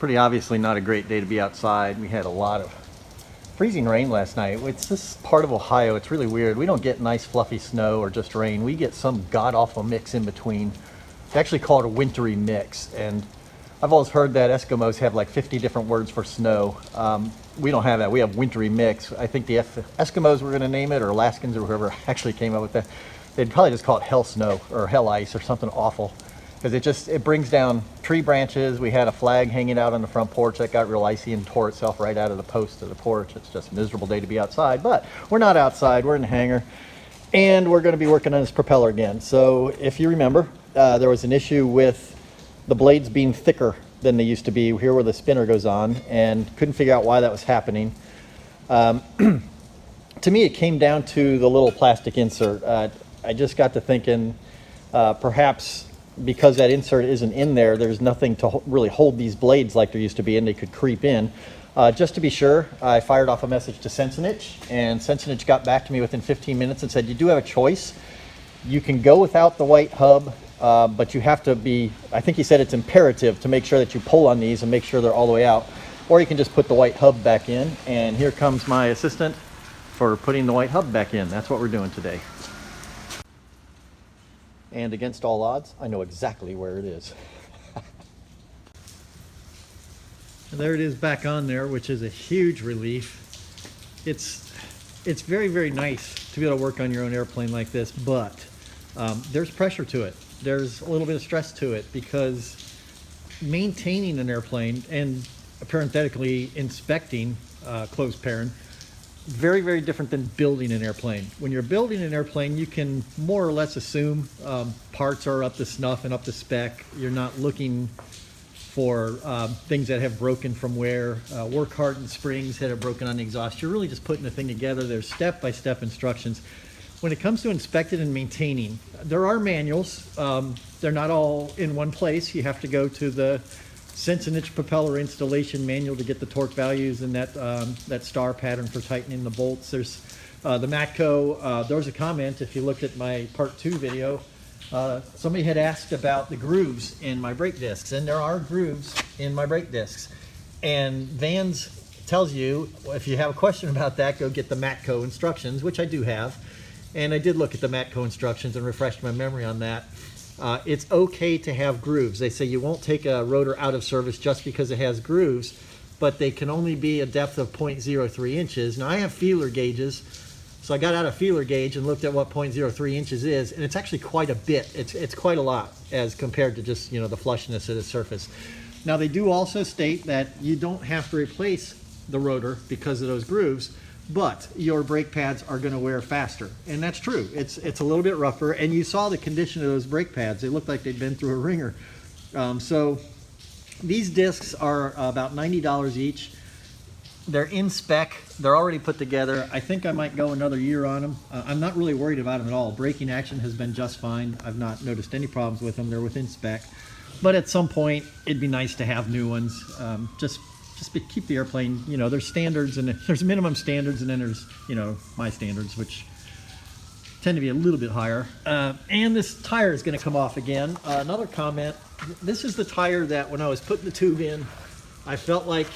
Pretty obviously not a great day to be outside. We had a lot of freezing rain last night. It's this part of Ohio, it's really weird. We don't get nice fluffy snow or just rain. We get some god-awful mix in between. They actually call it a wintry mix. And I've always heard that Eskimos have like 50 different words for snow. We don't have that. We have wintry mix. I think the Eskimos were gonna name it, or Alaskans, or whoever actually came up with that. They'd probably just call it hell snow or hell ice or something awful. Because it brings down tree branches. We had a flag hanging out on the front porch that got real icy and tore itself right out of the post of the porch. It's just a miserable day to be outside, but we're not outside, we're in the hangar, and we're gonna be working on this propeller again. So if you remember, there was an issue with the blades being thicker than they used to be here where the spinner goes on, and couldn't figure out why that was happening. To me, it came down to the little plastic insert. I just got to thinking, perhaps because that insert isn't in there, there's nothing to really hold these blades like there used to be, and they could creep in. Just to be sure, I fired off a message to Sensenich, and Sensenich got back to me within 15 minutes and said, you do have a choice. You can go without the white hub, but you have to be, I think he said it's imperative to make sure that you pull on these and make sure they're all the way out, or you can just put the white hub back in. And here comes my assistant for putting the white hub back in. That's what we're doing today. And against all odds, I know exactly where it is. There it is back on there, which is a huge relief. It's very, very nice to be able to work on your own airplane like this, but there's pressure to it. There's a little bit of stress to it, because maintaining an airplane and parenthetically inspecting, closed paren, very, very different than building an airplane. When you're building an airplane, you can more or less assume parts are up to snuff and up to spec. You're not looking for things that have broken from wear, work hardened springs that have broken on the exhaust. You're really just putting the thing together. There's step-by-step instructions. When it comes to inspecting and maintaining, there are manuals. They're not all in one place. You have to go to the Sensenich propeller installation manual to get the torque values and that star pattern for tightening the bolts. There's the Matco. There was a comment, if you looked at my part 2 video, somebody had asked about the grooves in my brake discs, and there are grooves in my brake discs. And Vans tells you, if you have a question about that, go get the Matco instructions, which I do have. And I did look at the Matco instructions and refreshed my memory on that. It's okay to have grooves. They say you won't take a rotor out of service just because it has grooves, but they can only be a depth of 0.03 inches. Now I have feeler gauges, so I got out a feeler gauge and looked at what 0.03 inches is, and it's actually quite a bit. It's quite a lot as compared to just, you know, the flushness of the surface. Now they do also state that you don't have to replace the rotor because of those grooves, but your brake pads are going to wear faster. And that's true. It's a little bit rougher, and you saw the condition of those brake pads. They looked like they'd been through a wringer. So these discs are about $90 each. They're in spec. They're already put together. I think I might go another year on them. I'm not really worried about them at all. Braking action has been just fine. I've not noticed any problems with them. They're within spec. But at some point, it'd be nice to have new ones. Just keep the airplane, you know, there's standards, and there's minimum standards, and then there's, you know, my standards, which tend to be a little bit higher. And this tire is going to come off again. Another comment, this is the tire that when I was putting the tube in, I felt like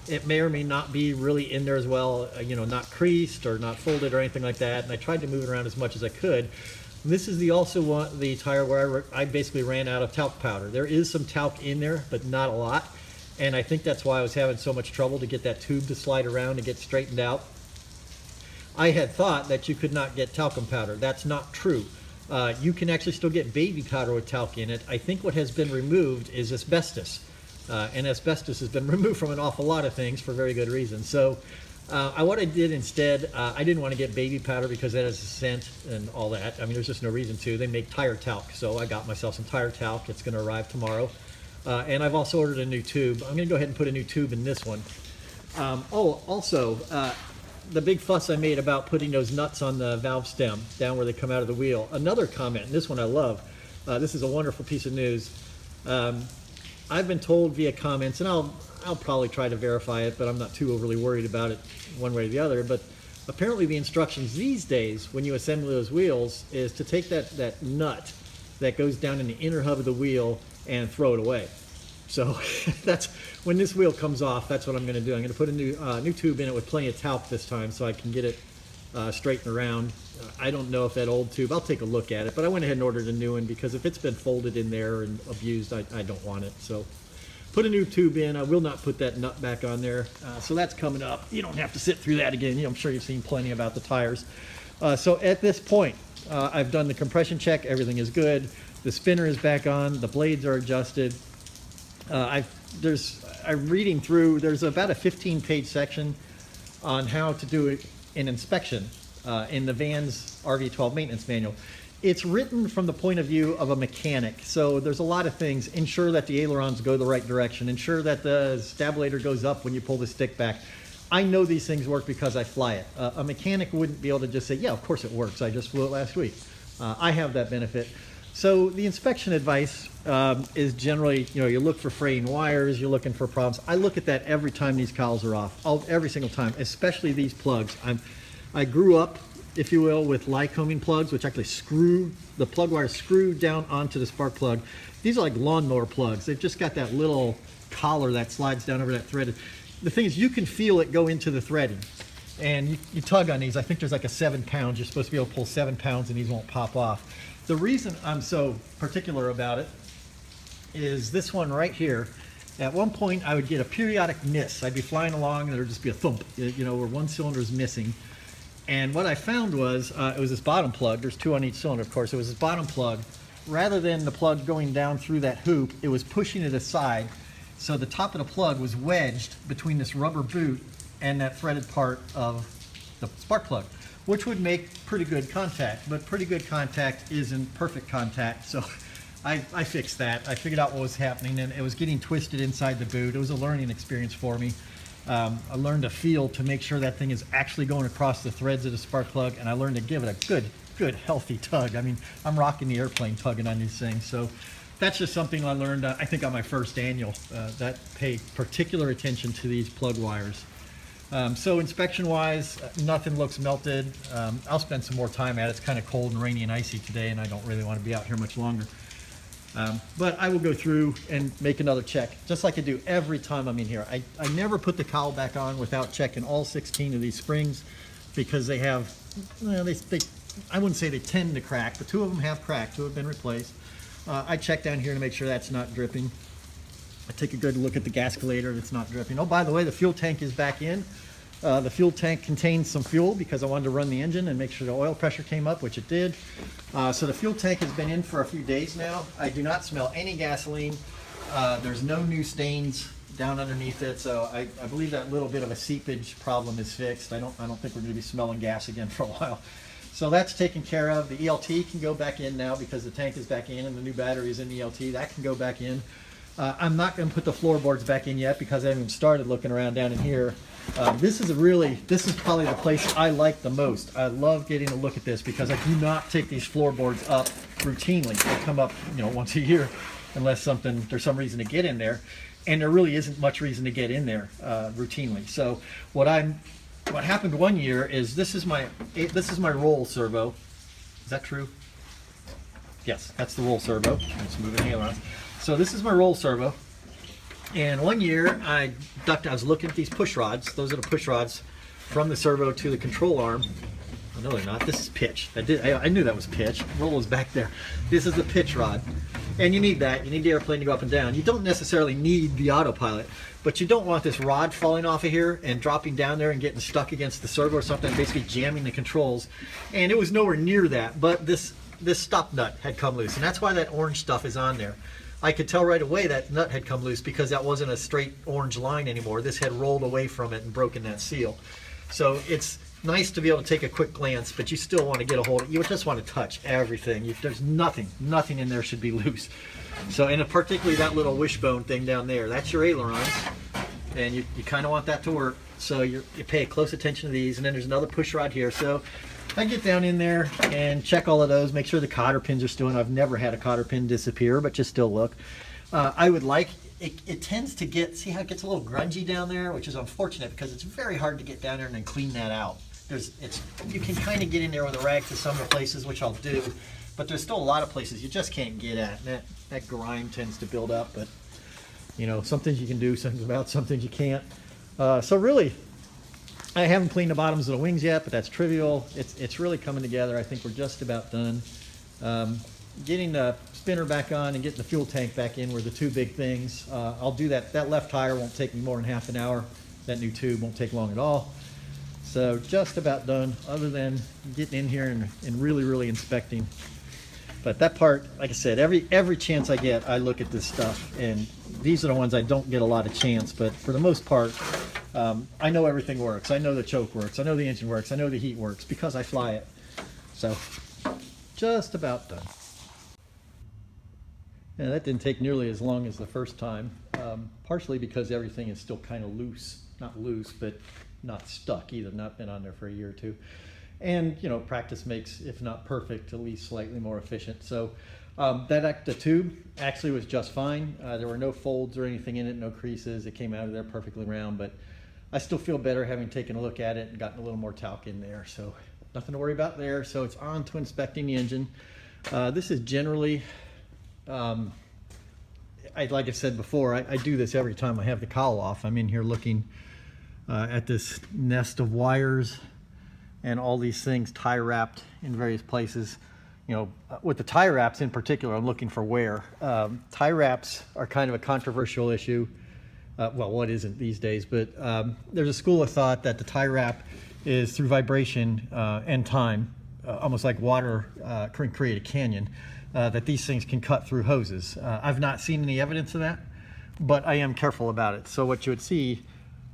it may or may not be really in there as well, you know, not creased or not folded or anything like that. And I tried to move it around as much as I could. This is the tire where I basically ran out of talc powder. There is some talc in there, but not a lot. And I think that's why I was having so much trouble to get that tube to slide around and get straightened out. I had thought that you could not get talcum powder. That's not true. You can actually still get baby powder with talc in it. I think what has been removed is asbestos. And asbestos has been removed from an awful lot of things for very good reasons. So what I did instead, I didn't want to get baby powder because that has a scent and all that. I mean, there's just no reason to. They make tire talc. So I got myself some tire talc. It's going to arrive tomorrow. And I've also ordered a new tube. I'm going to go ahead and put a new tube in this one. Also, the big fuss I made about putting those nuts on the valve stem down where they come out of the wheel. Another comment, and this one I love. This is a wonderful piece of news. I've been told via comments, and I'll probably try to verify it, but I'm not too overly worried about it one way or the other. But apparently the instructions these days when you assemble those wheels is to take that nut that goes down in the inner hub of the wheel and throw it away. So that's when this wheel comes off, that's what I'm going to do. I'm going to put a new tube in it with plenty of talc this time so I can get it straightened around. I don't know if that old tube, I'll take a look at it, but I went ahead and ordered a new one because if it's been folded in there and abused, I don't want it. So put a new tube in. I will not put that nut back on there. So that's coming up. You don't have to sit through that again. I'm sure you've seen plenty about the tires. So at this point, I've done the compression check. Everything is good. The spinner is back on. The blades are adjusted. I'm reading through, there's about a 15-page section on how to do an inspection in the van's RV12 maintenance manual. It's written from the point of view of a mechanic, so there's a lot of things. Ensure that the ailerons go the right direction. Ensure that the stabulator goes up when you pull the stick back. I know these things work because I fly it. A mechanic wouldn't be able to just say, yeah, of course it works. I just flew it last week. I have that benefit. So the inspection advice is generally, you look for fraying wires, you're looking for problems. I look at that every time these cowls are off, every single time, especially these plugs. I grew up, if you will, with Lycoming plugs, which actually the plug wire screwed down onto the spark plug. These are like lawnmower plugs. They've just got that little collar that slides down over that thread. The thing is, you can feel it go into the threading. And you tug on these. I think there's like a 7 pounds. You're supposed to be able to pull 7 pounds and these won't pop off. The reason I'm so particular about it is this one right here. At one point, I would get a periodic miss. I'd be flying along and there'd just be a thump, where one cylinder is missing. And what I found was, it was this bottom plug. There's 2 on each cylinder, of course. It was this bottom plug. Rather than the plug going down through that hoop, it was pushing it aside. So the top of the plug was wedged between this rubber boot and that threaded part of the spark plug, which would make pretty good contact. But pretty good contact isn't perfect contact. So I fixed that. I figured out what was happening, and it was getting twisted inside the boot. It was a learning experience for me. I learned a feel to make sure that thing is actually going across the threads of the spark plug, and I learned to give it a good healthy tug. I mean, I'm rocking the airplane tugging on these things. So that's just something I learned, I think, on my first annual, that paid particular attention to these plug wires. So inspection-wise, nothing looks melted. I'll spend some more time at it. It's kind of cold and rainy and icy today, and I don't really want to be out here much longer. But I will go through and make another check, just like I do every time I'm in here. I never put the cowl back on without checking all 16 of these springs, because they have, I wouldn't say they tend to crack, but 2 of them have cracked, 2 have been replaced. I check down here to make sure that's not dripping. I take a good look at the gasculator, it's not dripping. Oh, by the way, the fuel tank is back in. The fuel tank contains some fuel because I wanted to run the engine and make sure the oil pressure came up, which it did. So the fuel tank has been in for a few days now. I do not smell any gasoline. There's no new stains down underneath it, so I believe that little bit of a seepage problem is fixed. I don't think we're going to be smelling gas again for a while. So that's taken care of. The ELT can go back in now because the tank is back in and the new battery is in the ELT. That can go back in. I'm not going to put the floorboards back in yet because I haven't even started looking around down in here. This is probably the place I like the most. I love getting a look at this because I do not take these floorboards up routinely. They come up, once a year, unless there's some reason to get in there, and there really isn't much reason to get in there routinely. So what happened one year is this is my roll servo. Is that true? Yes, that's the roll servo. It's moving ailerons. So this is my roll servo. And one year I was looking at these push rods. Those are the push rods from the servo to the control arm. Oh, no, they're not. This is pitch. I knew that was pitch. Roll is back there. This is the pitch rod. And you need that. You need the airplane to go up and down. You don't necessarily need the autopilot, but you don't want this rod falling off of here and dropping down there and getting stuck against the servo or something, basically jamming the controls. And it was nowhere near that, but this stop nut had come loose, and that's why that orange stuff is on there. I could tell right away that nut had come loose because that wasn't a straight orange line anymore. This had rolled away from it and broken that seal. So it's nice to be able to take a quick glance, but you still want to get a hold of it. You just want to touch everything. There's nothing in there should be loose. So, and particularly that little wishbone thing down there, that's your ailerons, and you kind of want that to work. So you pay close attention to these, and then there's another push rod here. So I get down in there and check all of those, make sure the cotter pins are still in. I've never had a cotter pin disappear, but just still look. I would like, it tends to see how it gets a little grungy down there, which is unfortunate because it's very hard to get down there and then clean that out. You can kind of get in there with a rag to some of the places, which I'll do, but there's still a lot of places you just can't get at. And that grime tends to build up, but You know, some things you can do, some things about, some things you can't. So really, I haven't cleaned the bottoms of the wings yet, but that's trivial. It's really coming together. I think we're just about done. Getting the spinner back on and getting the fuel tank back in were the two big things. I'll do that. That left tire won't take me more than half an hour. That new tube won't take long at all. So just about done, other than getting in here and really inspecting. But that part, like I said, every chance I get, I look at this stuff, and these are the ones I don't get a lot of chance, but for the most part, I know everything works. I know the choke works. I know the engine works. I know the heat works because I fly it. So just about done. And that didn't take nearly as long as the first time, partially because everything is still kind of loose. Not loose, but not stuck either, not been on there for a year or two. And, you know, practice makes, if not perfect, at least slightly more efficient. So the tube actually was just fine. There were no folds or anything in it, no creases. It came out of there perfectly round, but I still feel better having taken a look at it and gotten a little more talc in there. So nothing to worry about there. So it's on to inspecting the engine. This is generally, like I said before, I do this every time I have the cowl off. I'm in here looking at this nest of wires and all these things tie wrapped in various places. You know, with the tie wraps in particular, I'm looking for wear. Tie wraps are kind of a controversial issue. Well, what isn't these days, but there's a school of thought that the tie wrap is through vibration and time, almost like water can create a canyon, that these things can cut through hoses. I've not seen any evidence of that, but I am careful about it. So what you would see,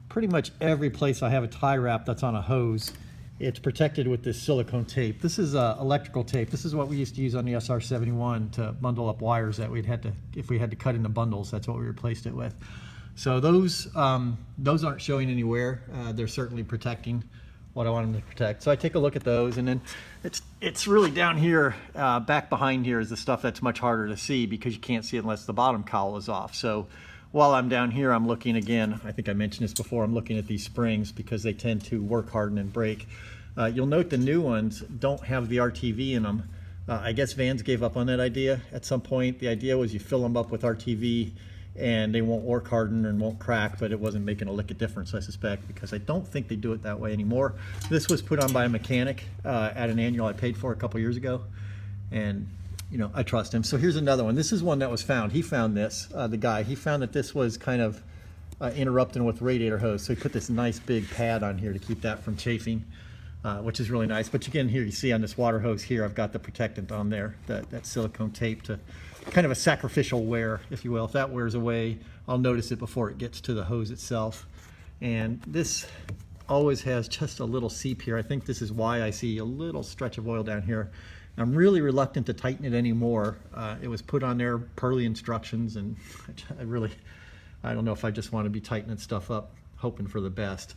pretty much every place I have a tie wrap that's on a hose, it's protected with this silicone tape. This is electrical tape. This is what we used to use on the SR71 to bundle up wires that we'd had to, if we had to cut into bundles, that's what we replaced it with. So those aren't showing any wear. They're certainly protecting what I want them to protect. So I take a look at those, and then it's really down here, back behind here is the stuff that's much harder to see because you can't see it unless the bottom cowl is off. So while I'm down here, I'm looking again, I think I mentioned this before, I'm looking at these springs because they tend to work harden and break. You'll note the new ones don't have the RTV in them. I guess Vans gave up on that idea at some point. The idea was you fill them up with RTV and they won't work harden and won't crack, but it wasn't making a lick of difference, I suspect, because I don't think they do it that way anymore. This was put on by a mechanic at an annual I paid for a couple years ago, and you know, I trust him. So here's another one. This is one that was found. He found this, the guy. He found that this was kind of interrupting with the radiator hose. So he put this nice big pad on here to keep that from chafing, which is really nice. But again, here you see on this water hose here, I've got the protectant on there, that silicone tape to kind of a sacrificial wear, if you will. If that wears away, I'll notice it before it gets to the hose itself. And this always has just a little seep here. I think this is why I see a little stretch of oil down here. I'm really reluctant to tighten it anymore. It was put on there per the instructions, and I don't know if I just want to be tightening stuff up, hoping for the best.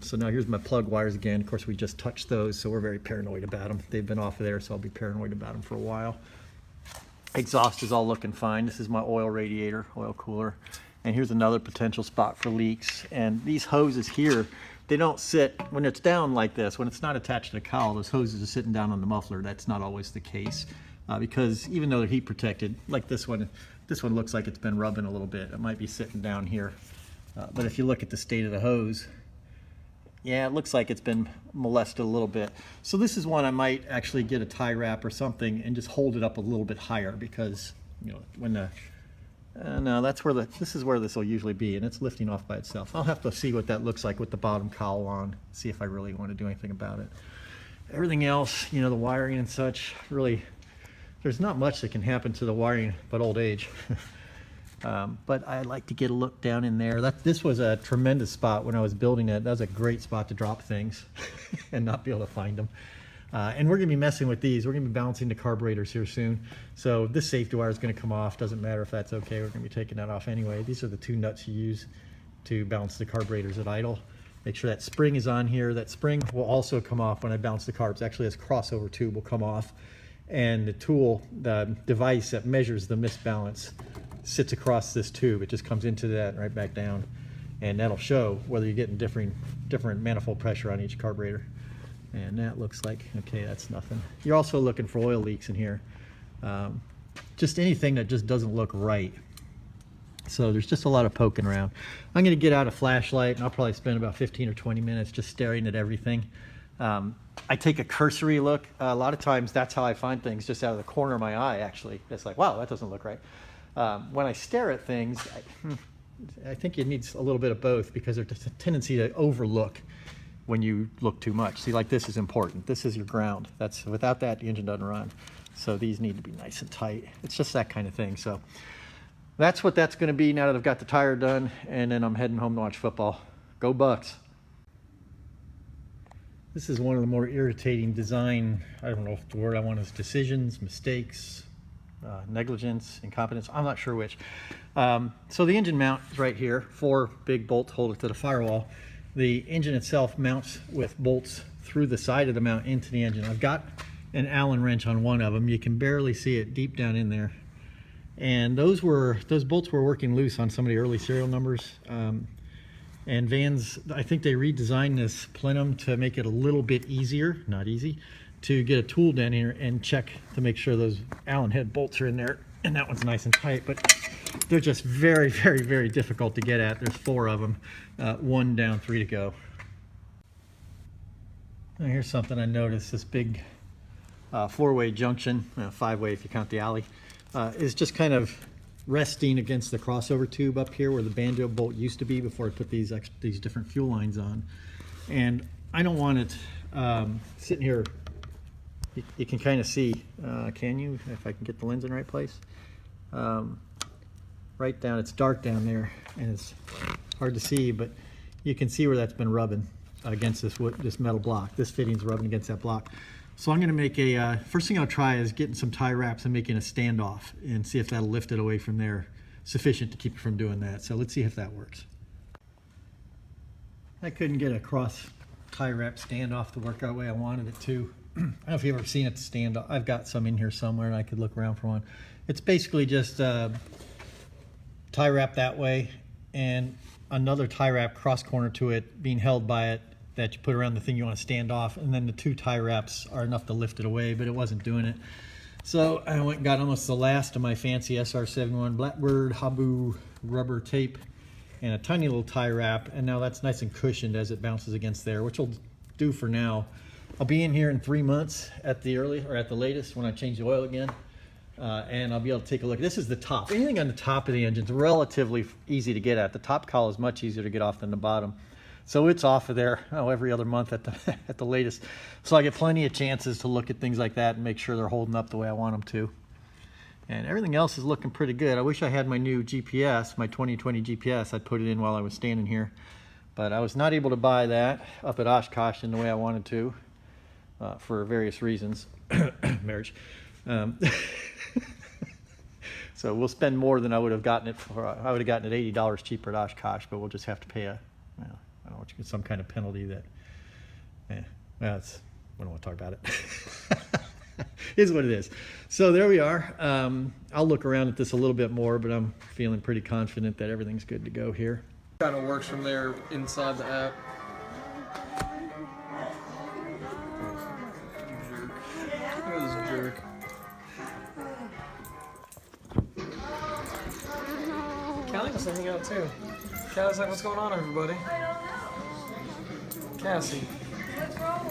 So now here's my plug wires again. Of course, we just touched those, so we're very paranoid about them. They've been off of there, so I'll be paranoid about them for a while. Exhaust is all looking fine. This is my oil radiator, oil cooler. And here's another potential spot for leaks. And these hoses here, they don't sit, when it's down like this, when it's not attached to the cowl, those hoses are sitting down on the muffler. That's not always the case because even though they're heat protected, like this one looks like it's been rubbing a little bit. It might be sitting down here. But if you look at the state of the hose, yeah, it looks like it's been molested a little bit. So this is one I might actually get a tie wrap or something and just hold it up a little bit higher because, you know, when the, no, that's where this is where this will usually be, and it's lifting off by itself. I'll have to see what that looks like with the bottom cowl on, see if I really want to do anything about it. Everything else, you know, the wiring and such, really, there's not much that can happen to the wiring but old age. But I like to get a look down in there. This was a tremendous spot when I was building it. That was a great spot to drop things and not be able to find them. And we're going to be messing with these. We're going to be balancing the carburetors here soon. So this safety wire is going to come off. Doesn't matter if that's okay. We're going to be taking that off anyway. These are the two nuts you use to balance the carburetors at idle. Make sure that spring is on here. That spring will also come off when I bounce the carbs. Actually, this crossover tube will come off. And the tool, the device that measures the misbalance, sits across this tube. It just comes into that and right back down, and that'll show whether you're getting different manifold pressure on each carburetor. And that looks like, okay, that's nothing. You're also looking for oil leaks in here. Just anything that just doesn't look right. So there's just a lot of poking around. I'm going to get out a flashlight and I'll probably spend about 15 or 20 minutes just staring at everything. I take a cursory look. A lot of times that's how I find things, just out of the corner of my eye, actually. It's like, wow, that doesn't look right. When I stare at things, I think it needs a little bit of both, because there's a tendency to overlook when you look too much. See, like this is important. This is your ground. Without that, the engine doesn't run. So these need to be nice and tight. It's just that kind of thing. So that's what that's going to be now that I've got the tire done, and then I'm heading home to watch football. Go Bucks. This is one of the more irritating design, I don't know if the word I want is decisions, mistakes, negligence, incompetence, I'm not sure which. So the engine mount is right here. 4 big bolts hold it to the firewall. The engine itself mounts with bolts through the side of the mount into the engine. I've got an Allen wrench on one of them. You can barely see it deep down in there. And those bolts were working loose on some of the early serial numbers. And Vans, I think they redesigned this plenum to make it a little bit easier, not easy, to get a tool down here and check to make sure those Allen head bolts are in there. And that one's nice and tight, but they're just very, very, very difficult to get at. There's 4 of them, 1 down, 3 to go. Now here's something I noticed. This big 4-way junction, 5-way if you count the alley, is just kind of resting against the crossover tube up here where the banjo bolt used to be before I put these different fuel lines on. And I don't want it sitting here. You can kind of see, can you, if I can get the lens in the right place? Right down, it's dark down there and it's hard to see, but you can see where that's been rubbing against this metal block. This fitting's rubbing against that block. So I'm going to make a, first thing I'll try is getting some tie wraps and making a standoff and see if that'll lift it away from there sufficient to keep it from doing that. So let's see if that works. I couldn't get a cross tie wrap standoff to work out the way I wanted it to. I don't know if you've ever seen it stand off. I've got some in here somewhere and I could look around for one. It's basically just tie wrap that way and another tie wrap cross corner to it being held by it that you put around the thing you want to stand off, and then the 2 tie wraps are enough to lift it away, but it wasn't doing it. So I went and got almost the last of my fancy SR71 Blackbird Habu rubber tape and a tiny little tie wrap, and now that's nice and cushioned as it bounces against there, which will do for now. I'll be in here in 3 months at the latest when I change the oil again, and I'll be able to take a look. This is the top. Anything on the top of the engine is relatively easy to get at. The top cowl is much easier to get off than the bottom. So it's off of there every other month at the latest. So I get plenty of chances to look at things like that and make sure they're holding up the way I want them to. And everything else is looking pretty good. I wish I had my new GPS, my 2020 GPS. I'd put it in while I was standing here. But I was not able to buy that up at Oshkosh in the way I wanted to for various reasons. Marriage. So we'll spend more than I would have gotten it for. I would have gotten it $80 cheaper at Oshkosh, but we'll just have to pay I don't know, some kind of penalty that, we don't want to talk about it. Is what it is. So there we are. I'll look around at this a little bit more, but I'm feeling pretty confident that everything's good to go here. Kind of works from there inside the app. Look at this jerk. Callie wants to hang out too. Callie's like, what's going on, everybody? Cassie. What's wrong?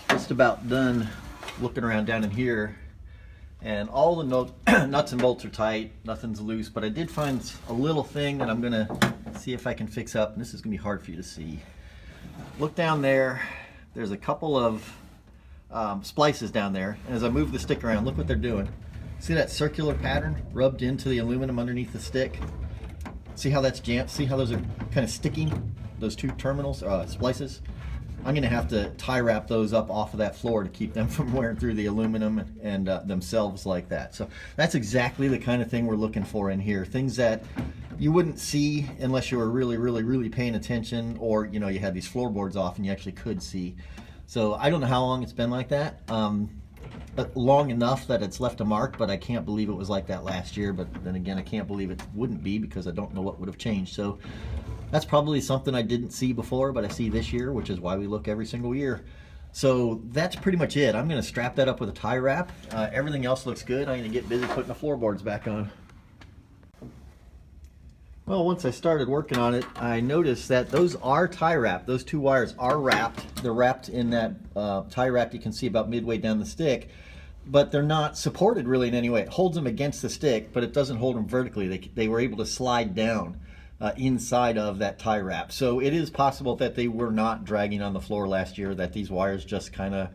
Just about done looking around down in here, and all the nuts and bolts are tight, nothing's loose, but I did find a little thing that I'm gonna see if I can fix up, and this is gonna be hard for you to see. Look down there, there's a couple of splices down there, and as I move the stick around, look what they're doing. See that circular pattern rubbed into the aluminum underneath the stick? See how that's jammed? See how those are kind of sticking? Those 2 terminals, splices? I'm going to have to tie wrap those up off of that floor to keep them from wearing through the aluminum and themselves like that. So that's exactly the kind of thing we're looking for in here. Things that you wouldn't see unless you were really paying attention, or you know, you had these floorboards off and you actually could see. So I don't know how long it's been like that. But long enough that it's left a mark, but I can't believe it was like that last year. But then again, I can't believe it wouldn't be, because I don't know what would have changed. So that's probably something I didn't see before, but I see this year, which is why we look every single year. So that's pretty much it. I'm going to strap that up with a tie wrap. Everything else looks good. I'm going to get busy putting the floorboards back on. Well, once I started working on it, I noticed that those are tie wrapped. Those two wires are wrapped. They're wrapped in that tie wrap you can see about midway down the stick, but they're not supported really in any way. It holds them against the stick, but it doesn't hold them vertically. They were able to slide down inside of that tie wrap. So it is possible that they were not dragging on the floor last year, that these wires just kind of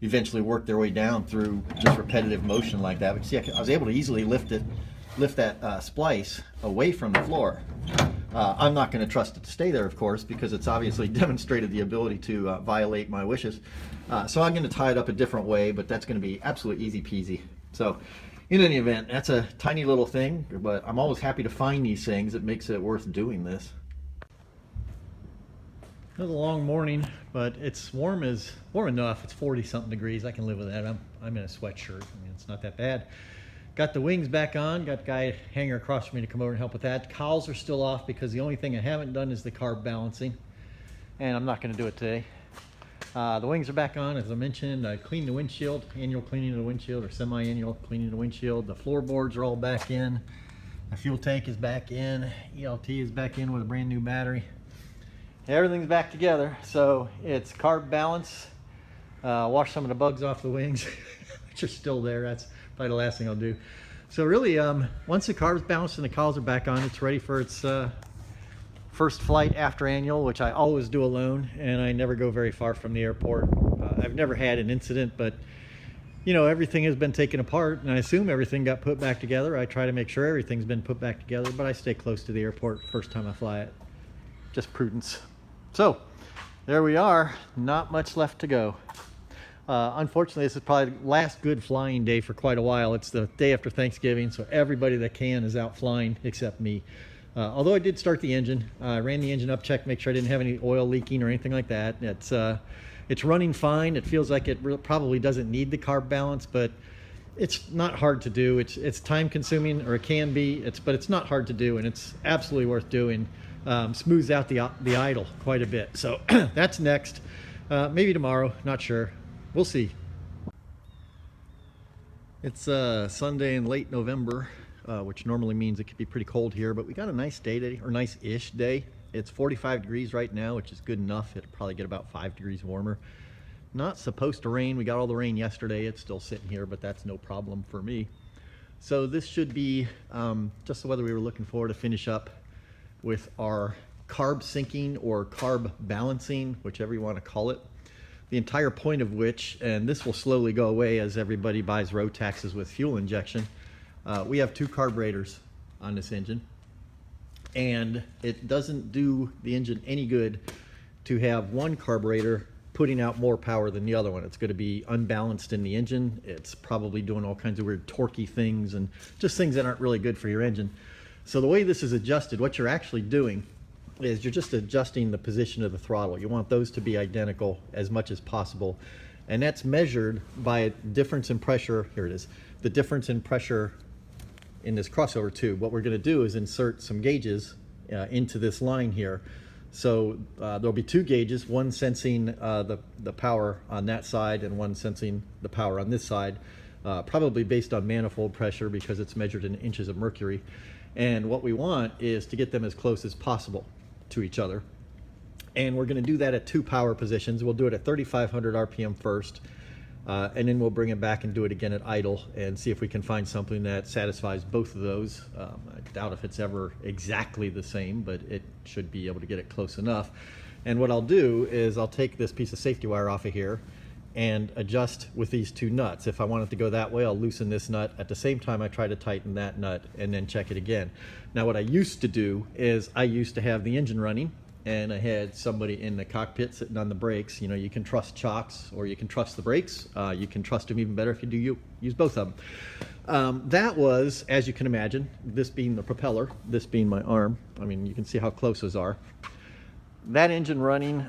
eventually worked their way down through just repetitive motion like that. But see, I was able to easily lift that splice away from the floor. I'm not going to trust it to stay there, of course, because it's obviously demonstrated the ability to violate my wishes. So I'm going to tie it up a different way, but that's going to be absolutely easy peasy. So in any event, that's a tiny little thing, but I'm always happy to find these things. It makes it worth doing this. It was a long morning, but it's warm enough. It's 40 something degrees. I can live with that. I'm in a sweatshirt. I mean, it's not that bad. Got the wings back on. Got the guy hanger across from me to come over and help with that. Cowls are still off because the only thing I haven't done is the carb balancing, and I'm not going to do it today. The wings are back on, as I mentioned. I cleaned the windshield, annual cleaning of the windshield, or semi-annual cleaning of the windshield. The floorboards are all back in. The fuel tank is back in. ELT is back in with a brand new battery. Everything's back together. So it's carb balance. Wash some of the bugs off the wings, which are still there. That's probably the last thing I'll do. So really, once the carb's balanced and the cowls are back on, it's ready for its first flight after annual, which I always do alone, and I never go very far from the airport. I've never had an incident, but you know, everything has been taken apart, and I assume everything got put back together. I try to make sure everything's been put back together, but I stay close to the airport first time I fly it. Just prudence. So there we are. Not much left to go. Unfortunately, this is probably the last good flying day for quite a while. It's the day after Thanksgiving, so everybody that can is out flying except me. Although I did start the engine, I ran the engine up, checked, make sure I didn't have any oil leaking or anything like that. It's running fine. It feels like it probably doesn't need the carb balance, but it's not hard to do. It's time consuming, or it can be, but it's not hard to do, and it's absolutely worth doing. Smooths out the idle quite a bit. So that's next. Maybe tomorrow, not sure. We'll see. It's Sunday in late November, which normally means it could be pretty cold here, but we got a nice day today, or nice-ish day. It's 45 degrees right now, which is good enough. It'll probably get about 5 degrees warmer. Not supposed to rain. We got all the rain yesterday. It's still sitting here, but that's no problem for me. So this should be just the weather we were looking for to finish up with our carb sinking or carb balancing, whichever you want to call it. The entire point of which, and this will slowly go away as everybody buys road taxes with fuel injection, we have 2 carburetors on this engine, and it doesn't do the engine any good to have one carburetor putting out more power than the other one. It's going to be unbalanced in the engine. It's probably doing all kinds of weird torquey things and just things that aren't really good for your engine. So the way this is adjusted, what you're actually doing is you're just adjusting the position of the throttle. You want those to be identical as much as possible, and that's measured by a difference in pressure. Here it is, the difference in pressure in this crossover tube. What we're going to do is insert some gauges into this line here. So there'll be 2 gauges, one sensing the power on that side and one sensing the power on this side, probably based on manifold pressure because it's measured in inches of mercury. And what we want is to get them as close as possible to each other. And we're going to do that at 2 power positions. We'll do it at 3,500 RPM first, and then we'll bring it back and do it again at idle and see if we can find something that satisfies both of those. I doubt if it's ever exactly the same, but it should be able to get it close enough. And what I'll do is I'll take this piece of safety wire off of here and adjust with these 2 nuts. If I want it to go that way, I'll loosen this nut. At the same time, I try to tighten that nut and then check it again. Now, what I used to do is I used to have the engine running and I had somebody in the cockpit sitting on the brakes. You know, you can trust chocks or you can trust the brakes. You can trust them even better if you use both of them. That was, as you can imagine, this being the propeller, this being my arm. I mean, you can see how close those are. That engine running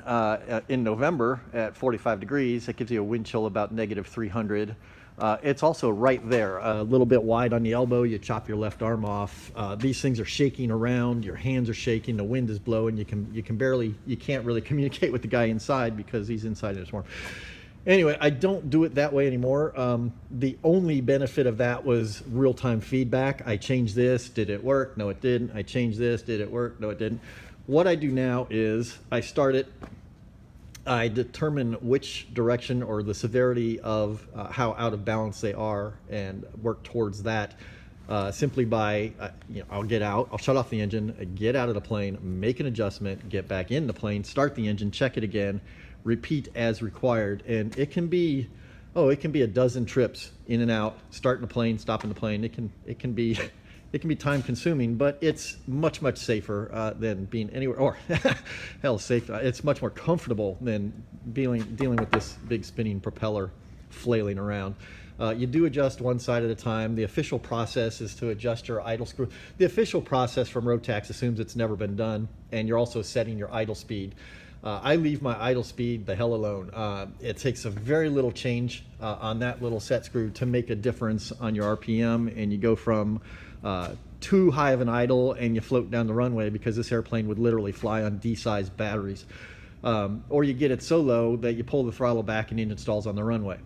in November at 45 degrees, it gives you a wind chill about negative 300. It's also right there, a little bit wide on the elbow. You chop your left arm off. These things are shaking around. Your hands are shaking. The wind is blowing. You can't really communicate with the guy inside because he's inside in his warm. Anyway, I don't do it that way anymore. The only benefit of that was real-time feedback. I changed this. Did it work? No, it didn't. I changed this. Did it work? No, it didn't. What I do now is I start it. I determine which direction or the severity of how out of balance they are and work towards that simply by, I'll get out, I'll shut off the engine, get out of the plane, make an adjustment, get back in the plane, start the engine, check it again, repeat as required. And it can be, it can be a dozen trips in and out, starting the plane, stopping the plane. It can be time consuming, but it's much safer than being anywhere, or hell, safe. It's much more comfortable than dealing with this big spinning propeller flailing around. You do adjust one side at a time. The official process is to adjust your idle screw. The official process from Rotax assumes it's never been done, and you're also setting your idle speed. I leave my idle speed the hell alone. It takes a very little change on that little set screw to make a difference on your RPM, and you go from too high of an idle and you float down the runway because this airplane would literally fly on D-sized batteries. Or you get it so low that you pull the throttle back and the engine stalls on the runway.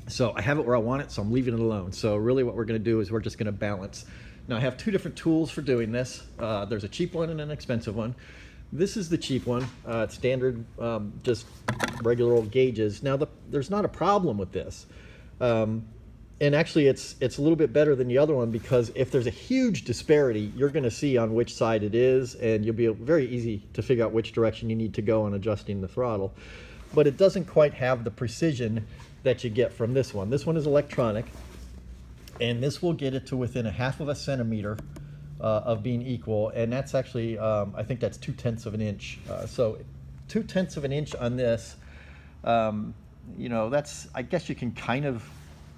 So I have it where I want it, so I'm leaving it alone. So really what we're going to do is we're just going to balance. Now I have two different tools for doing this. There's a cheap one and an expensive one. This is the cheap one. It's standard, just regular old gauges. Now there's not a problem with this. And actually it's a little bit better than the other one because if there's a huge disparity, you're going to see on which side it is, and you'll be very easy to figure out which direction you need to go on adjusting the throttle. But it doesn't quite have the precision that you get from this one. This one is electronic, and this will get it to within 1/2 of a centimeter of being equal, and that's actually, I think that's 2/10 of an inch. So 2/10 of an inch on this, that's, I guess you can kind of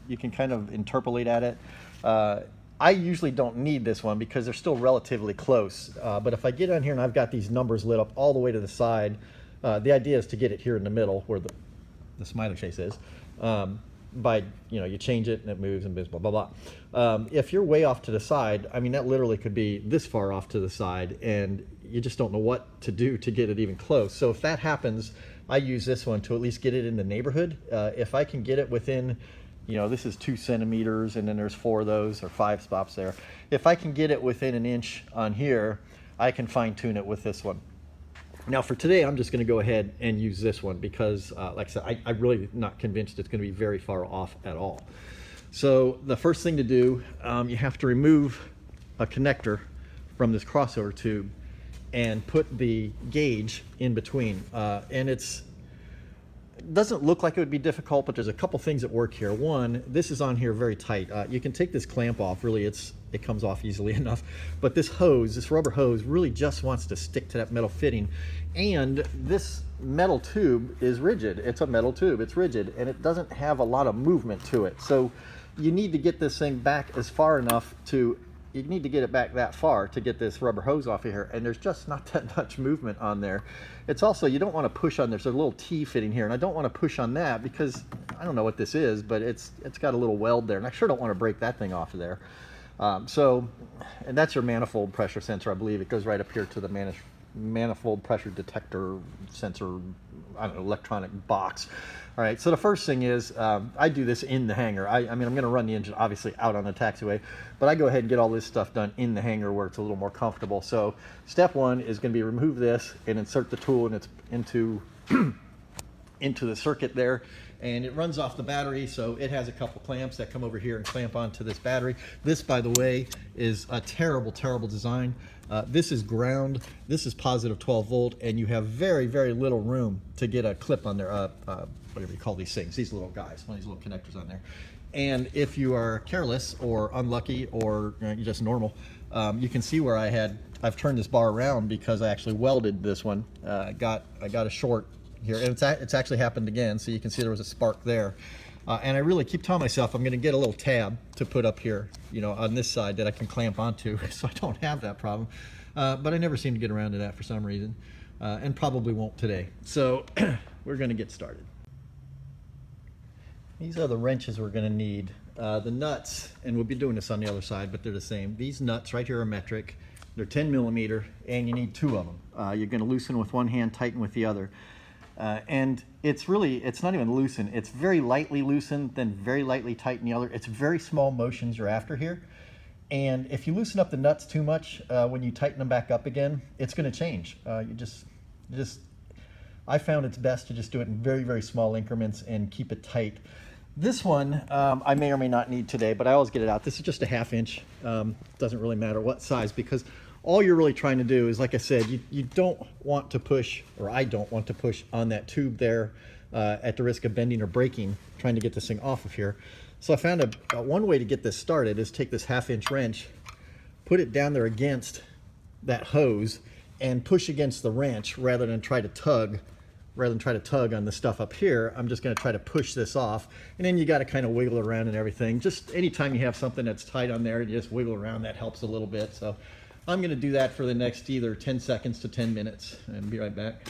interpolate at it. I usually don't need this one because they're still relatively close. But if I get on here and I've got these numbers lit up all the way to the side, the idea is to get it here in the middle where the smiley face is. You change it and it moves and blah, blah, blah. If you're way off to the side, I mean, that literally could be this far off to the side and you just don't know what to do to get it even close. So if that happens, I use this one to at least get it in the neighborhood. If I can get it within, this is 2 centimeters and then there's 4 of those or 5 stops there. If I can get it within an inch on here, I can fine tune it with this one. Now for today, I'm just going to go ahead and use this one because, like I said, I'm really not convinced it's going to be very far off at all. So the first thing to do, you have to remove a connector from this crossover tube and put the gauge in between. And it doesn't look like it would be difficult, but there's a couple things at work here. One, this is on here very tight. You can take this clamp off. Really, it comes off easily enough. But this rubber hose, really just wants to stick to that metal fitting. And this metal tube is rigid. It's a metal tube. It's rigid, and it doesn't have a lot of movement to it. So you need to get this thing back as far enough you need to get it back that far to get this rubber hose off of here, and there's just not that much movement on there. It's also, you don't want to push on, there's a little T fitting here, and I don't want to push on that because I don't know what this is, but it's got a little weld there, and I sure don't want to break that thing off of there. And that's your manifold pressure sensor, I believe. It goes right up here to the manifold pressure detector sensor, I don't know, electronic box. All right, so the first thing is I do this in the hangar. I mean, I'm going to run the engine obviously out on the taxiway, but I go ahead and get all this stuff done in the hangar where it's a little more comfortable. So step one is going to be remove this and insert the tool into the circuit there. And it runs off the battery, so it has a couple clamps that come over here and clamp onto this battery. This, by the way, is a terrible, terrible design. This is ground, this is positive 12 volt, and you have very, very little room to get a clip on there, whatever you call these things, these little guys, one of these little connectors on there. And if you are careless or unlucky or you're just normal, You can see where I've turned this bar around because I actually welded this one. I got a short here, and it's actually happened again, so you can see there was a spark there. And I really keep telling myself I'm going to get a little tab to put up here, you know, on this side that I can clamp onto, so I don't have that problem. But I never seem to get around to that for some reason, and probably won't today. So we're going to get started. These are the wrenches we're going to need. The nuts, and we'll be doing this on the other side, but they're the same. These nuts right here are metric. They're 10 millimeter, and you need 2 of them. You're going to loosen with one hand, tighten with the other. And it's not even loosen. It's very lightly loosened, then very lightly tighten the other. It's very small motions you're after here. And if you loosen up the nuts too much, when you tighten them back up again, it's going to change. I found it's best to just do it in very, very small increments and keep it tight. This one I may or may not need today, but I always get it out. This is just a 1/2 inch. Doesn't really matter what size, because all you're really trying to do is, like I said, you don't want to push, or I don't want to push on that tube there at the risk of bending or breaking, trying to get this thing off of here. So I found one way to get this started is take this 1/2 inch wrench, put it down there against that hose, and push against the wrench rather than try to tug on the stuff up here. I'm just going to try to push this off, and then you got to kind of wiggle around and everything. Just anytime you have something that's tight on there, you just wiggle around. That helps a little bit. So I'm going to do that for the next either 10 seconds to 10 minutes, and be right back.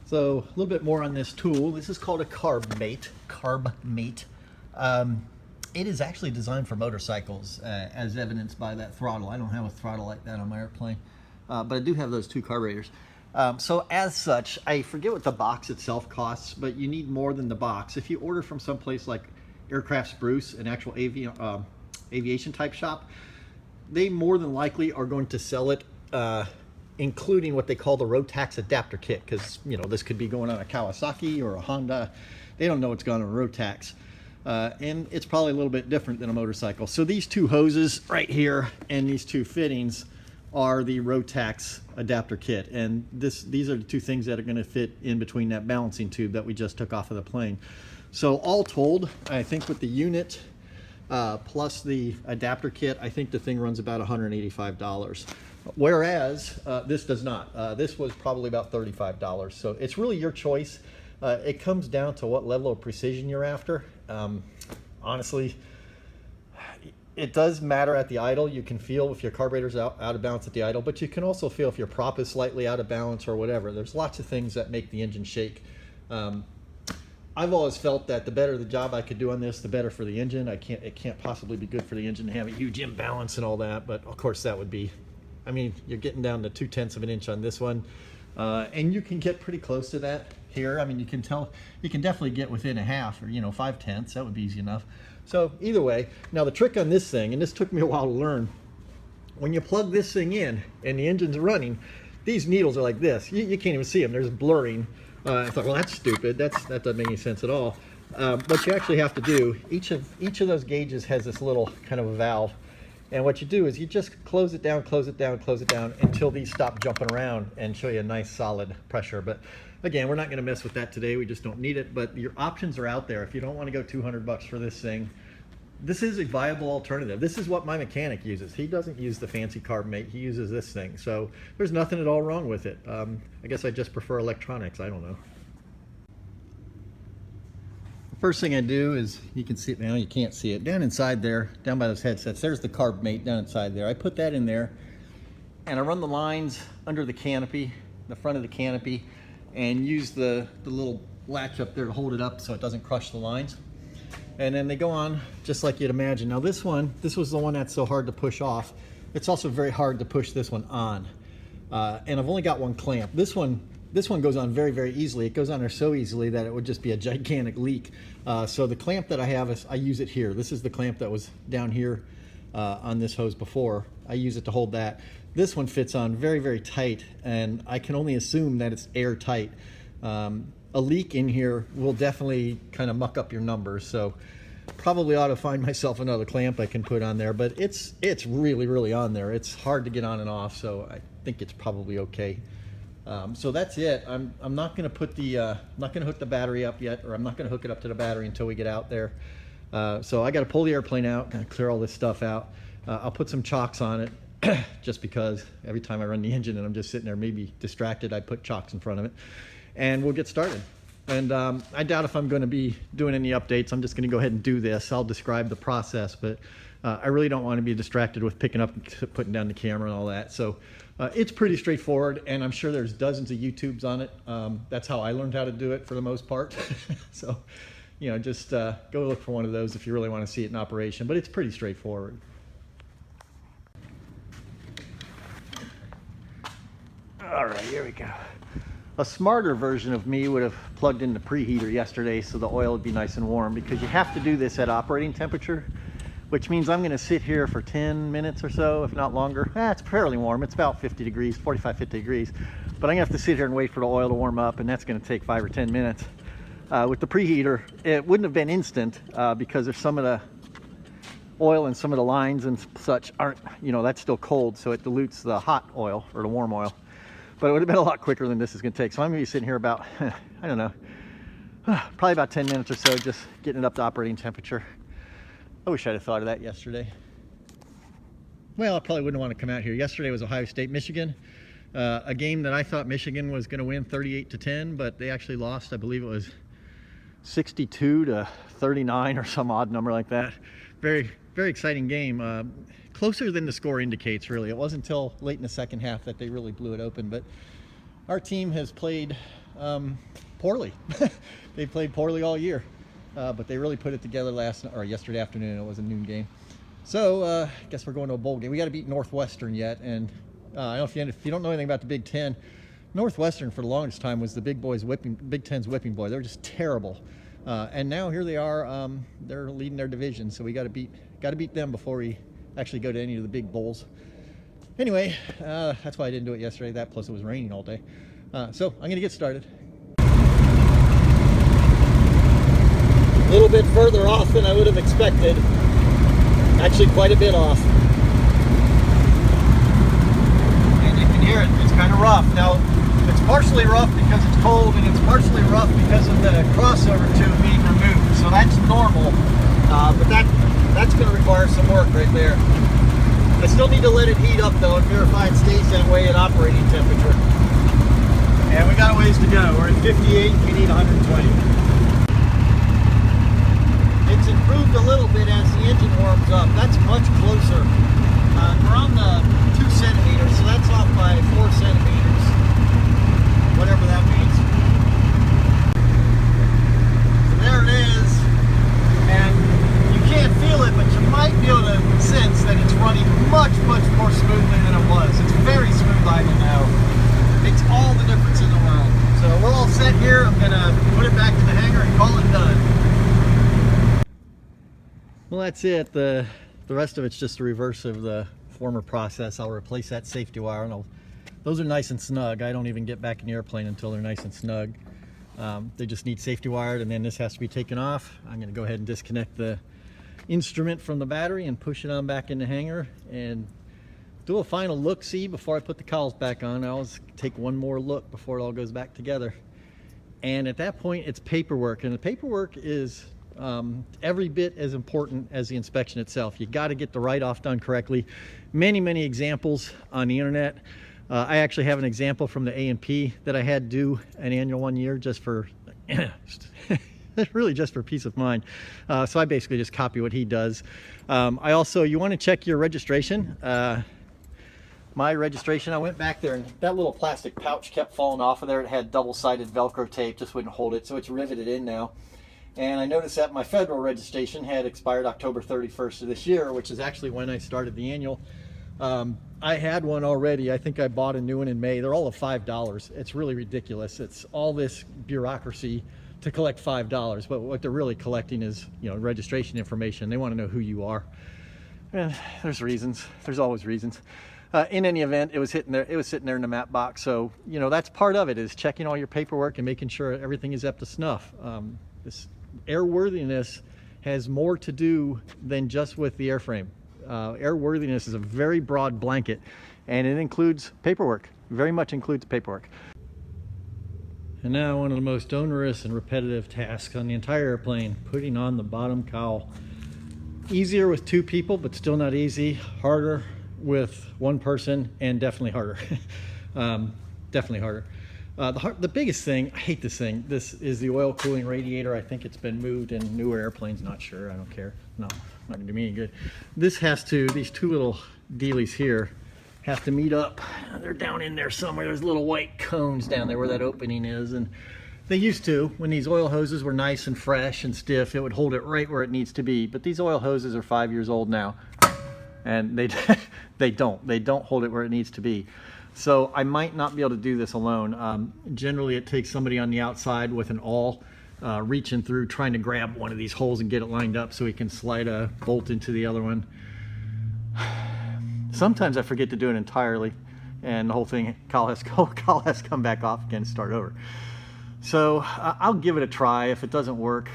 So a little bit more on this tool. This is called a carb mate. It is actually designed for motorcycles, as evidenced by that throttle. I don't have a throttle like that on my airplane, but I do have those 2 carburetors. So as such, I forget what the box itself costs, but you need more than the box. If you order from someplace like Aircraft Spruce, an actual aviation type shop, they more than likely are going to sell it, including what they call the Rotax adapter kit, because you know this could be going on a Kawasaki or a Honda. They don't know what's going on a Rotax, and it's probably a little bit different than a motorcycle. So these 2 hoses right here and these 2 fittings are the Rotax adapter kit, and these are the 2 things that are going to fit in between that balancing tube that we just took off of the plane. So all told, I think with the unit plus the adapter kit, I think the thing runs about $185. Whereas this does not. This was probably about $35. So it's really your choice. It comes down to what level of precision you're after. Honestly, it does matter at the idle. You can feel if your carburetor's out of balance at the idle, but you can also feel if your prop is slightly out of balance or whatever. There's lots of things that make the engine shake. I've always felt that the better the job I could do on this, the better for the engine. It can't possibly be good for the engine to have a huge imbalance and all that, but of course that would be, I mean, you're getting down to 2/10 of an inch on this one, and you can get pretty close to that here. I mean, you can definitely get within 1/2 or 5/10. That would be easy enough. So either way, now the trick on this thing, and this took me a while to learn, when you plug this thing in and the engine's running, these needles are like this. You can't even see them. There's blurring. I thought, well, that's stupid. That doesn't make any sense at all. What you actually have to do, each of those gauges has this little kind of a valve. And what you do is you just close it down, close it down, close it down until these stop jumping around and show you a nice solid pressure. But again, we're not going to mess with that today. We just don't need it. But your options are out there. If you don't want to go $200 for this thing, this is a viable alternative. This is what my mechanic uses. He doesn't use the fancy carb mate. He uses this thing. So there's nothing at all wrong with it. I guess I just prefer electronics. I don't know. The first thing I do is, you can see it now, you can't see it. Down inside there, down by those headsets, there's the carb mate down inside there. I put that in there and I run the lines under the canopy, the front of the canopy, and use the little latch up there to hold it up so it doesn't crush the lines. And then they go on just like you'd imagine. Now this was the one that's so hard to push off. It's also very hard to push this one on. And I've only got one clamp. This one goes on very, very easily. It goes on there so easily that it would just be a gigantic leak. So the clamp that I have, I use it here. This is the clamp that was down here on this hose before. I use it to hold that. This one fits on very, very tight, and I can only assume that it's airtight. A leak in here will definitely kind of muck up your numbers, so probably ought to find myself another clamp I can put on there, but it's really, really on there. It's hard to get on and off, so I think it's probably okay. So that's it. I'm not going to put the not going to hook the battery up yet, or I'm not going to hook it up to the battery until we get out there. So I got to pull the airplane out, kind of clear all this stuff out. I'll put some chocks on it just because every time I run the engine and I'm just sitting there maybe distracted, I put chocks in front of it, and we'll get started. And I doubt if I'm going to be doing any updates. I'm just going to go ahead and do this. I'll describe the process, but I really don't want to be distracted with picking up and putting down the camera and all that. So it's pretty straightforward, and I'm sure there's dozens of YouTubes on it. That's how I learned how to do it for the most part. So, you know, just go look for one of those if you really want to see it in operation, but it's pretty straightforward. All right, here we go. A smarter version of me would have plugged in the preheater yesterday so the oil would be nice and warm, because you have to do this at operating temperature, which means I'm going to sit here for 10 minutes or so, if not longer. It's fairly warm. It's about 50 degrees, 45, 50 degrees. But I'm going to have to sit here and wait for the oil to warm up, and that's going to take 5 or 10 minutes. With the preheater, it wouldn't have been instant because there's some of the oil and some of the lines and such aren't, you know, that's still cold, so it dilutes the hot oil or the warm oil. But it would have been a lot quicker than this is going to take. So I'm going to be sitting here about, I don't know, probably about 10 minutes or so, just getting it up to operating temperature. I wish I'd have thought of that yesterday. Well, I probably wouldn't want to come out here. Yesterday was Ohio State, Michigan. A game that I thought Michigan was going to win 38-10, but they actually lost. I believe it was 62-39 or some odd number like that. Very, very exciting game. Closer than the score indicates, really. It wasn't until late in the second half that they really blew it open. But our team has played poorly. They played poorly all year, but they really put it together yesterday afternoon. It was a noon game. So I guess we're going to a bowl game. We got to beat Northwestern yet, and I don't know if you don't know anything about the Big Ten. Northwestern for the longest time was the Big Ten's whipping boy. They were just terrible. And now here they are. They're leading their division, so we got to beat them before we actually go to any of the big bowls. Anyway, that's why I didn't do it yesterday. That plus it was raining all day. So I'm gonna get started. A little bit further off than I would have expected. Actually, quite a bit off. And you can hear it. It's kind of rough. Now, it's partially rough because it's cold, and it's partially rough because of the crossover tube being removed. So that's normal, but that's going to require some work right there. I still need to let it heat up though and verify it stays that way at operating temperature. And we got a ways to go. We're at 58. We need 120. It's improved a little bit as the engine warms up. That's much closer. We're on the 2 centimeters, so that's off by 4 centimeters. Whatever that means. So there it is, and you can't feel it, but you might be able to sense that it's running much, much more smoothly than it was. It's very smooth idle now. Makes all the difference in the world. So we're all set here. I'm gonna put it back to the hangar and call it done. Well, that's it. The rest of it's just a reverse of the former process. I'll replace that safety wire, and those are nice and snug. I don't even get back in the airplane until they're nice and snug. They just need safety wired, and then this has to be taken off. I'm going to go ahead and disconnect the instrument from the battery and push it on back in the hangar and do a final look-see before I put the cowls back on. I always take one more look before it all goes back together. And at that point, it's paperwork, and the paperwork is every bit as important as the inspection itself. You got to get the write-off done correctly. Many examples on the internet. I actually have an example from the A&P that I had do an annual one year just for really just for peace of mind. So I basically just copy what he does. You want to check your registration. My registration, I went back there and that little plastic pouch kept falling off of there. It had double-sided Velcro tape, just wouldn't hold it, so it's riveted in now. And I noticed that my federal registration had expired October 31st of this year, which is actually when I started the annual. I had one already. I think I bought a new one in May. They're all of $5. It's really ridiculous. It's all this bureaucracy to collect $5, but what they're really collecting is, you know, registration information. They want to know who you are. And there's reasons. There's always reasons. In any event, it was sitting there in the map box. So, you know, that's part of it, is checking all your paperwork and making sure everything is up to snuff. This airworthiness has more to do than just with the airframe. Airworthiness is a very broad blanket, and it includes paperwork. Very much includes paperwork. And now one of the most onerous and repetitive tasks on the entire airplane, putting on the bottom cowl. Easier with 2 people, but still not easy. Harder with 1 person, and definitely harder. Definitely harder. The biggest thing, I hate this thing. This is the oil cooling radiator. I think it's been moved in newer airplanes. Not sure. I don't care. No, not gonna do me any good. This has to, these 2 little dealies here have to meet up. They're down in there somewhere. There's little white cones down there where that opening is, and they used to, when these oil hoses were nice and fresh and stiff, it would hold it right where it needs to be. But these oil hoses are 5 years old now, and they don't hold it where it needs to be. So I might not be able to do this alone. Generally, it takes somebody on the outside with an awl reaching through, trying to grab one of these holes and get it lined up so he can slide a bolt into the other one. Sometimes I forget to do it entirely, and the whole thing, Kyle has to come back off again and start over. So I'll give it a try. If it doesn't work,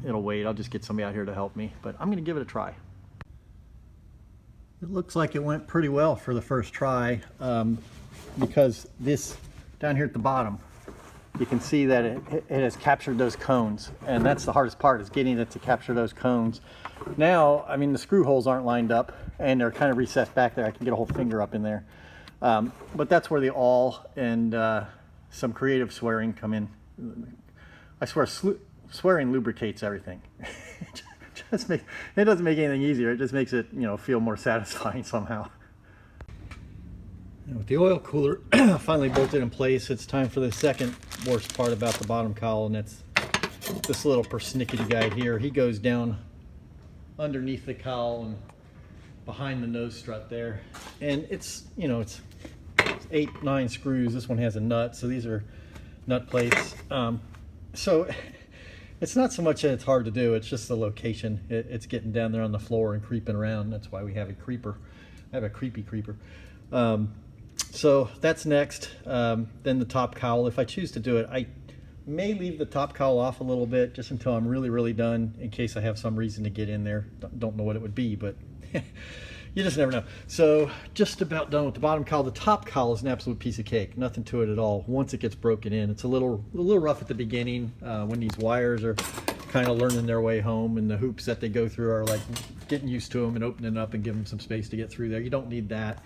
it'll wait. I'll just get somebody out here to help me, but I'm going to give it a try. It looks like it went pretty well for the first try, because this down here at the bottom, you can see that it has captured those cones, and that's the hardest part, is getting it to capture those cones. Now, I mean, the screw holes aren't lined up, and they're kind of recessed back there. I can get a whole finger up in there, but that's where the awl and some creative swearing come in. I swear, swearing lubricates everything. It doesn't make anything easier. It just makes it, you know, feel more satisfying somehow. And with the oil cooler finally bolted in place, it's time for the second worst part about the bottom cowl, and that's this little persnickety guy here. He goes down underneath the cowl and behind the nose strut there, and it's, you know, it's 8-9 screws. This one has a nut, so these are nut plates. So it's not so much that it's hard to do, it's just the location. It's getting down there on the floor and creeping around. That's why we have a creeper. I have a creepy creeper. So that's next. Then the top cowl. If I choose to do it, I may leave the top cowl off a little bit just until I'm really done, in case I have some reason to get in there. Don't know what it would be, but you just never know. So just about done with the bottom cowl. The top cowl is an absolute piece of cake. Nothing to it at all once it gets broken in. It's a little rough at the beginning when these wires are kind of learning their way home, and the hoops that they go through are like getting used to them and opening up and giving them some space to get through there. You don't need that.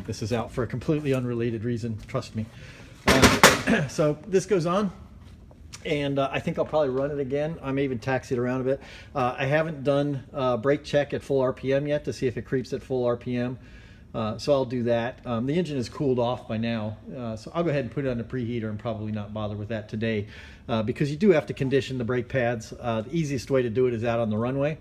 This is out for a completely unrelated reason, trust me. So this goes on, and I think I'll probably run it again. I may even taxi it around a bit. I haven't done brake check at full RPM yet to see if it creeps at full RPM. So I'll do that. The engine is cooled off by now, so I'll go ahead and put it on the preheater and probably not bother with that today, because you do have to condition the brake pads. The easiest way to do it is out on the runway,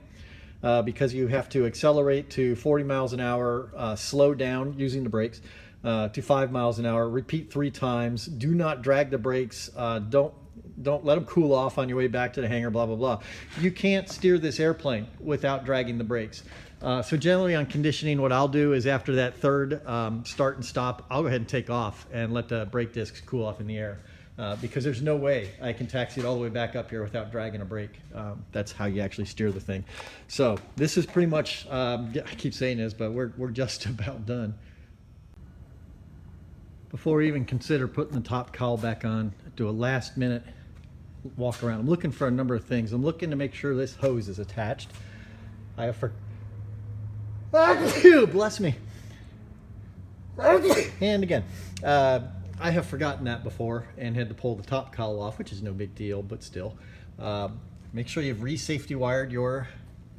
because you have to accelerate to 40 miles an hour, slow down using the brakes to 5 miles an hour, repeat 3 times. Do not drag the brakes. Don't let them cool off on your way back to the hangar, blah, blah, blah. You can't steer this airplane without dragging the brakes. So generally on conditioning, what I'll do is after that third start and stop, I'll go ahead and take off and let the brake discs cool off in the air, because there's no way I can taxi it all the way back up here without dragging a brake. That's how you actually steer the thing. So this is pretty much, I keep saying this, but we're just about done. Before we even consider putting the top cowl back on, do a last minute walk around. I'm looking for a number of things. I'm looking to make sure this hose is attached. I have bless me. And again, I have forgotten that before and had to pull the top cowl off, which is no big deal, but still. Make sure you've re-safety wired your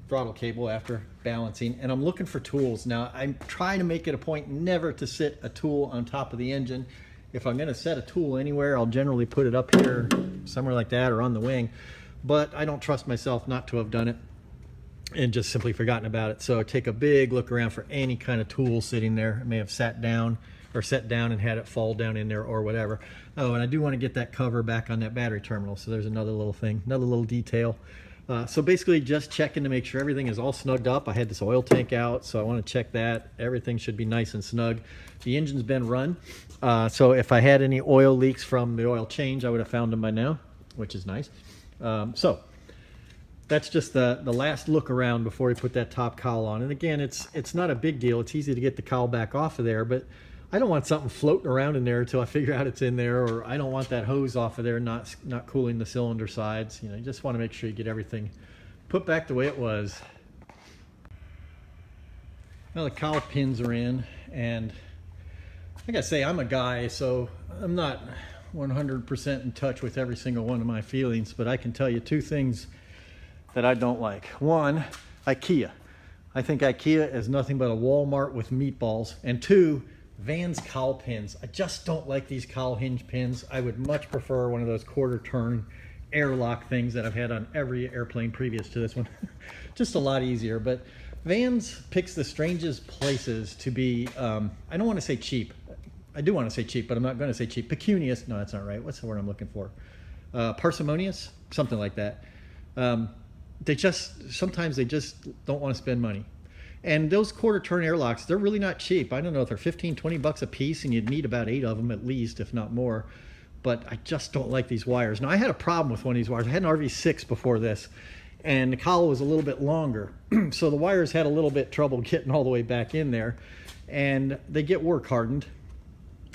throttle cable after balancing. And I'm looking for tools. Now, I'm trying to make it a point never to sit a tool on top of the engine. If I'm going to set a tool anywhere, I'll generally put it up here, somewhere like that, or on the wing. But I don't trust myself not to have done it and just simply forgotten about it. So take a big look around for any kind of tool sitting there. I may have sat down or set down and had it fall down in there or whatever. Oh, and I do want to get that cover back on that battery terminal. So there's another little thing, another little detail. So basically just checking to make sure everything is all snugged up. I had this oil tank out, so I want to check that. Everything should be nice and snug. The engine's been run. So if I had any oil leaks from the oil change, I would have found them by now, which is nice. So that's just the last look around before we put that top cowl on. And again, it's not a big deal. It's easy to get the cowl back off of there, but I don't want something floating around in there until I figure out it's in there, or I don't want that hose off of there not cooling the cylinder sides. You know, you just want to make sure you get everything put back the way it was. Well, the cowl pins are in, and I gotta say, I'm a guy, so I'm not 100% in touch with every single one of my feelings, but I can tell you two things that I don't like. One, IKEA. I think IKEA is nothing but a Walmart with meatballs. And two, Van's cowl pins. I just don't like these cowl hinge pins. I would much prefer one of those quarter turn airlock things that I've had on every airplane previous to this one. Just a lot easier, but Vans picks the strangest places to be, I don't want to say cheap. I do want to say cheap, but I'm not going to say cheap. Pecunious, no, that's not right. What's the word I'm looking for? Parsimonious, something like that. Sometimes they just don't want to spend money. And those quarter turn airlocks, they're really not cheap. I don't know if they're 15, 20 bucks a piece, and you'd need about 8 of them at least, if not more. But I just don't like these wires. Now, I had a problem with one of these wires. I had an RV6 before this, and the cowl was a little bit longer. So the wires had a little bit trouble getting all the way back in there, and they get work hardened.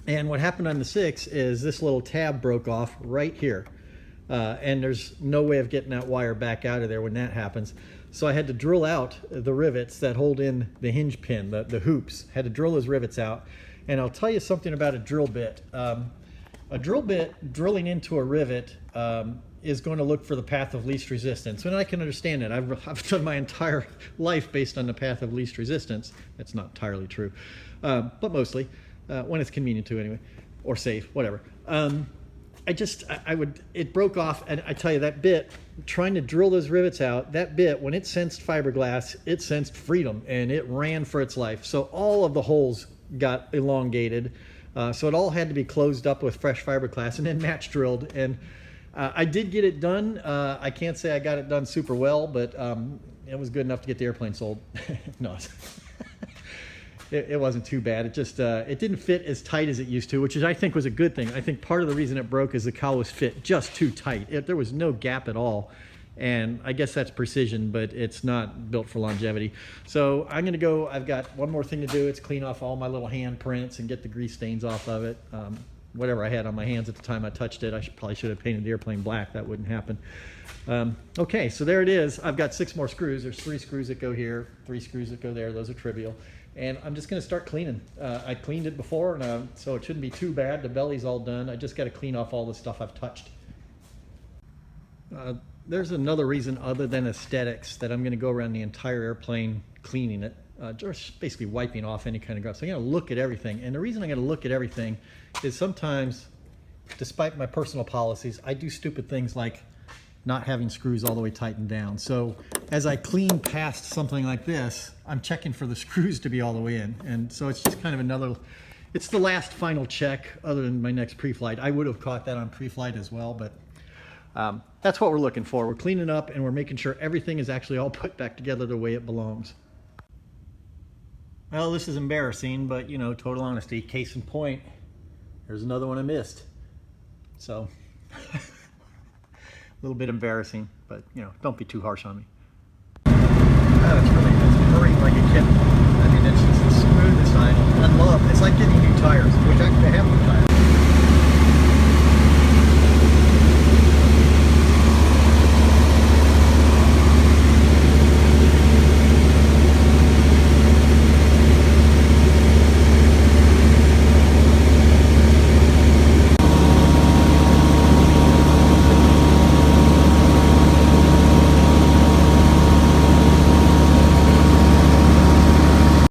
And what happened on the 6 is this little tab broke off right here. And there's no way of getting that wire back out of there when that happens. So I had to drill out the rivets that hold in the hinge pin, the hoops. Had to drill those rivets out. And I'll tell you something about a drill bit. A drill bit drilling into a rivet is going to look for the path of least resistance. And I can understand it. I've done my entire life based on the path of least resistance. That's not entirely true, but mostly. When it's convenient to anyway, or safe, whatever. It broke off, and I tell you, that bit, trying to drill those rivets out, that bit, when it sensed fiberglass, it sensed freedom, and it ran for its life. So all of the holes got elongated, so it all had to be closed up with fresh fiberglass and then match drilled. And I did get it done. I can't say I got it done super well, but it was good enough to get the airplane sold. No. It wasn't too bad. It just it didn't fit as tight as it used to, which I think was a good thing. I think part of the reason it broke is the cowl was fit just too tight. There was no gap at all, and I guess that's precision, but it's not built for longevity. So I'm gonna go. I've got one more thing to do. It's clean off all my little hand prints and get the grease stains off of it. Whatever I had on my hands at the time I touched it, I probably should have painted the airplane black. That wouldn't happen. Okay, so there it is. I've got 6 more screws. There's 3 screws that go here, 3 screws that go there. Those are trivial. And I'm just going to start cleaning. I cleaned it before, and, so it shouldn't be too bad. The belly's all done. I just got to clean off all the stuff I've touched. There's another reason other than aesthetics that I'm going to go around the entire airplane cleaning it, just basically wiping off any kind of grub. So I'm going to look at everything. And the reason I'm going to look at everything is sometimes, despite my personal policies, I do stupid things like not having screws all the way tightened down. So as I clean past something like this, I'm checking for the screws to be all the way in. And so it's just kind of another, it's the last final check other than my next pre-flight. I would have caught that on pre-flight as well, but that's what we're looking for. We're cleaning up and we're making sure everything is actually all put back together the way it belongs. Well, this is embarrassing, but you know, total honesty, case in point, there's another one I missed. So, a little bit embarrassing, but you know, don't be too harsh on me.